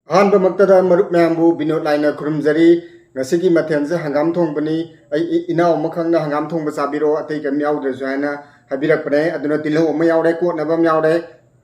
ꯑꯍꯥꯟꯕꯃꯛꯇꯗ ꯃꯔꯨꯞ ꯃꯌꯥꯝꯕꯨ ꯕꯤꯅꯣꯗ ꯂꯥꯏꯅ ꯈꯨꯔꯨꯝꯖꯔꯤ ꯉꯁꯤꯒꯤ ꯃꯊꯦꯜꯁꯦ ꯍꯪꯒꯥꯝ ꯊꯣꯡꯕꯅꯤ ꯑꯩ ꯏꯅꯥꯎ ꯑꯃꯈꯛꯅ ꯍꯪꯒꯥꯝ ꯊꯣꯡꯕ ꯆꯥꯕꯤꯔꯣ ꯑꯇꯩ ꯀꯩꯝ ꯌꯥꯎꯗ꯭ꯔꯁꯨ ꯍꯥꯏꯅ ꯍꯥꯏꯕꯤꯔꯛꯄꯅꯦ ꯑꯗꯨꯅ ꯇꯤꯜꯍꯧ ꯑꯃ ꯌꯥꯎꯔꯦ ꯀꯣꯠꯅꯕ ꯑꯃ ꯌꯥꯎꯔꯦ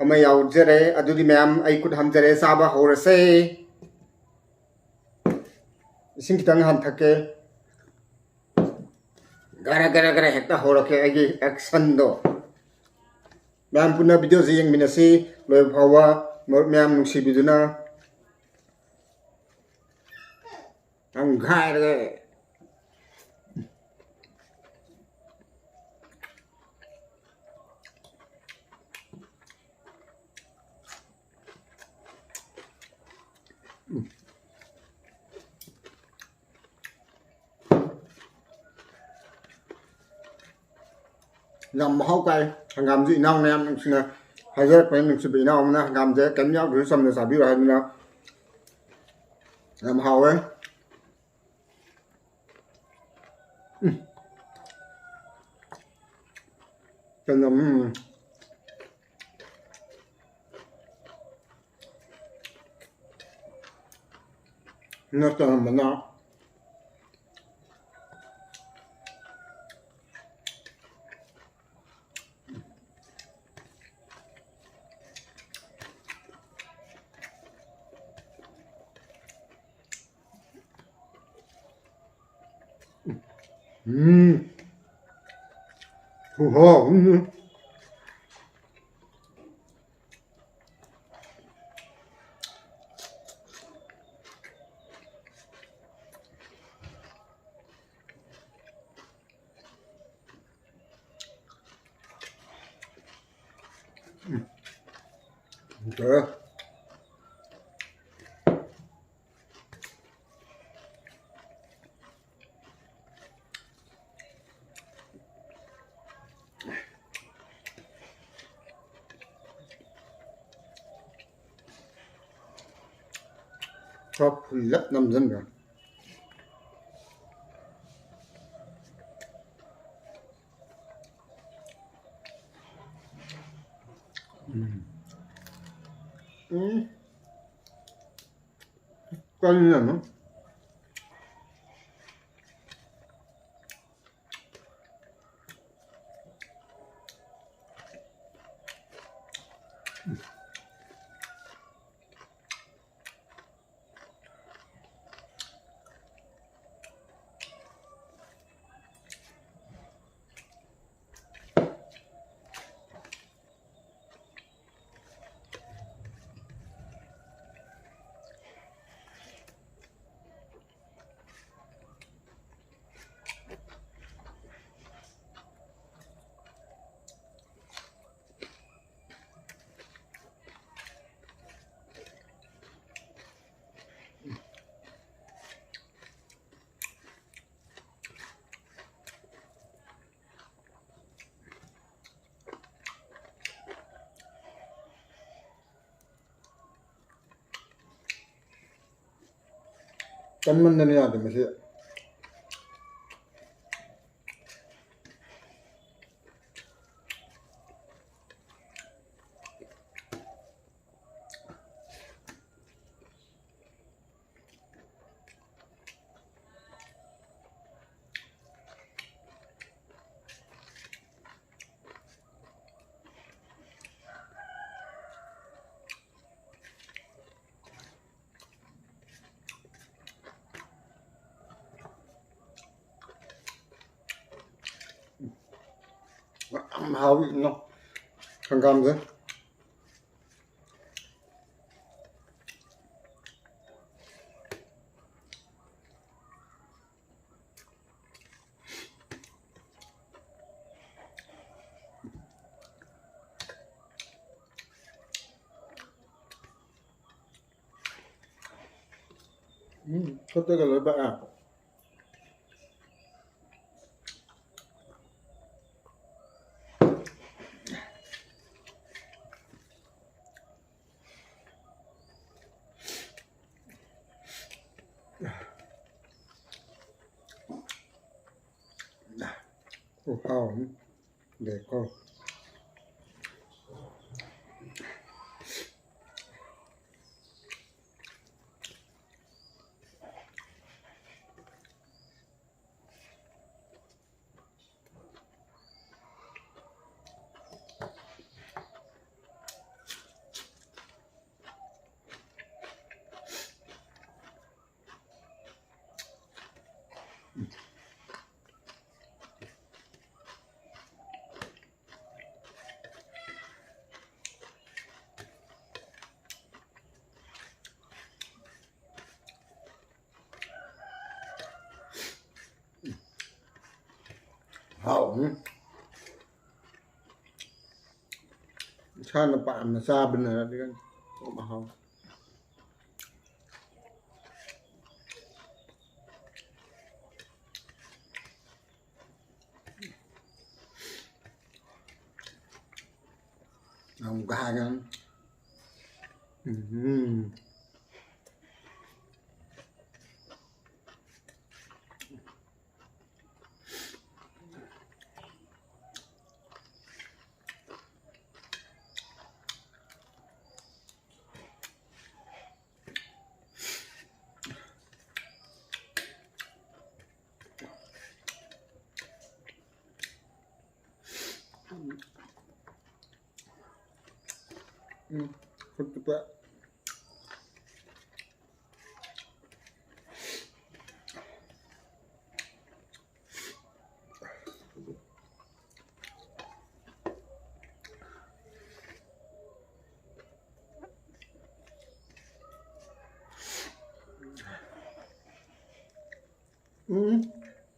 ꯑꯃ ꯌꯥꯎꯖꯔꯦ ꯑꯗꯨꯗꯤ ꯃꯌꯥꯝ ꯑꯩ ꯈꯨꯠ ꯍꯥꯝꯖꯔꯦ ꯆꯥꯕ ꯍꯧꯔꯁꯦ इसिंग खितंग हांथके गरा गरा गरा हेक्ता होरके आगे एक्शन दो मैम पुनः वीडियो से यंग मिनसी लोय भावा मैम नुक्सी बिदुना हम घाय रे làm hao cay hàng gam gì nào em xin hay rất mấy mình sẽ bị nào mà hàng gam dễ kém nhau rồi xong rồi xả biết rồi nào làm hao ấy cho nó cho mình nó Wow. Được. Cho lấp 5 dân rồi. Coi như là nó cắn mân lên thì mới sẽ hao bị nó thằng cam thế có tới cái lối bạn à hao để con hảo sana pa nasabi na natin mahal ang gahan Khuất bạ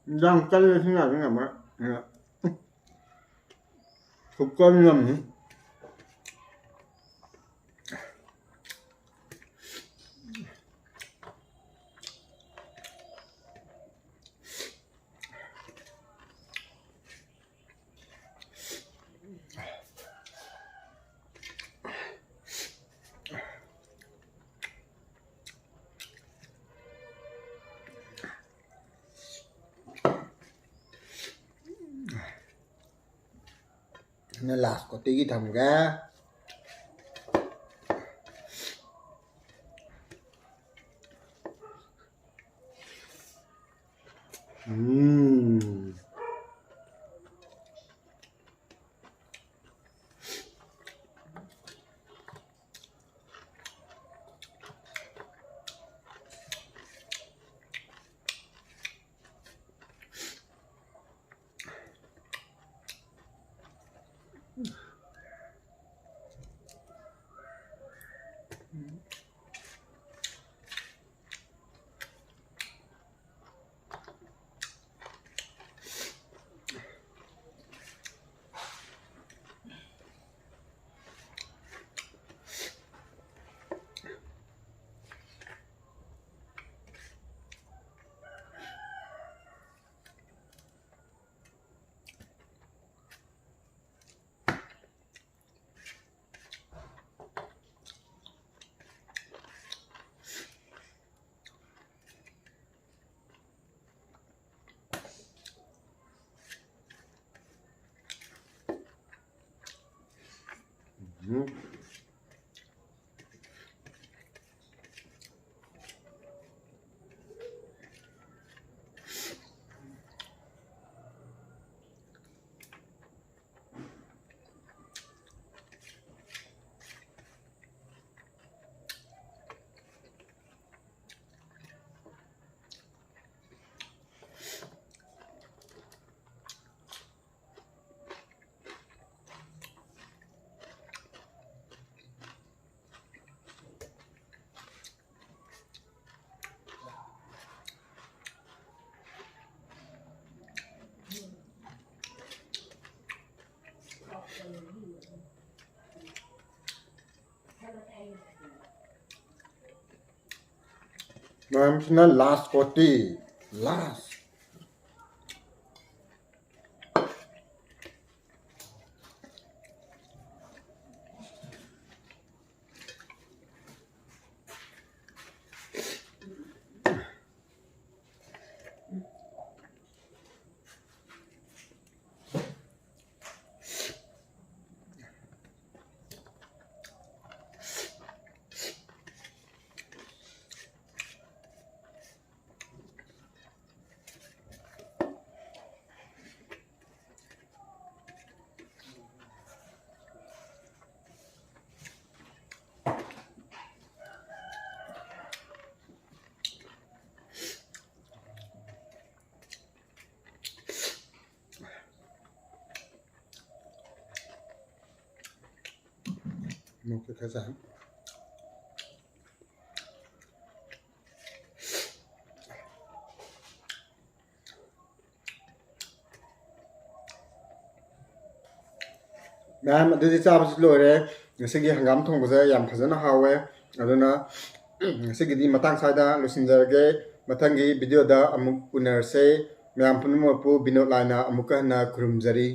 răng cay thế nào mà thuộc cân nhầm nên là có tí thầm ga Mamsina last 40 last một cái cá rán ma'am अदुदि चाबस लोरे ngasi hangam thongbaje yam phajana hawe aduna ngasi di matang saida lusinjarge mathangi video da amuk unarse ma'am पुनमपु बिनोद लाइना अमुका ना खुरुमजरी।